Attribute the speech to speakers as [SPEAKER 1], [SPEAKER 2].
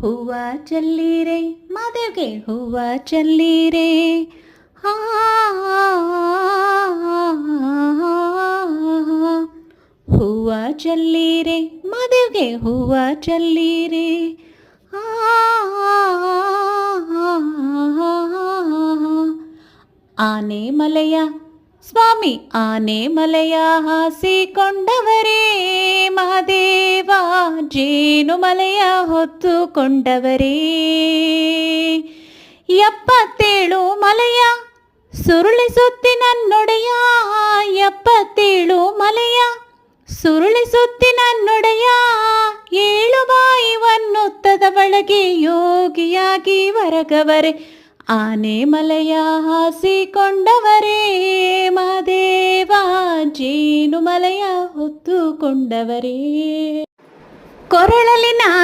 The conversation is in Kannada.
[SPEAKER 1] ಹೂವ ಚೆಲ್ಲೀರೆ ಮಾದೇವ್ಗೆ ಹೂವ ಚೆಲ್ಲೀರೆ ಆ ಹೂವ ಚೆಲ್ಲೀರೆ ಮಾದೇವ್ಗೆ ಹೂವ ಚೆಲ್ಲೀರೆ ಆ ಆನೆ ಮಲೆಯ ಸ್ವಾಮಿ ಆನೆ ಮಲೆಯ ಹಾಸಿಕೊಂಡವರೇ ಮಹಾದೇವ ಜೇನು ಮಲೆಯ ಹೊತ್ತುಕೊಂಡವರೇ 77 ಮಲೆಯ ಸುರುಳಿಸುತ್ತಿ ನನ್ನೊಡೆಯ 77 ಮಲೆಯ ಸುರುಳಿಸುತ್ತಿ ನನ್ನೊಡೆಯ 7 ಬಾಯಿವನ್ನುತ್ತದ ಒಳಗೆ ಯೋಗಿಯಾಗಿ ಹೊರಗವರೆ ಆನೆ ಮಲೆಯ ಹಾಸಿಕೊಂಡವರೇ ಮಹಾದೇವ ಜೇನು ಮಲೆಯ ಹೊತ್ತುಕೊಂಡವರೇ ಕೊರಳಲಿ ನಾಗ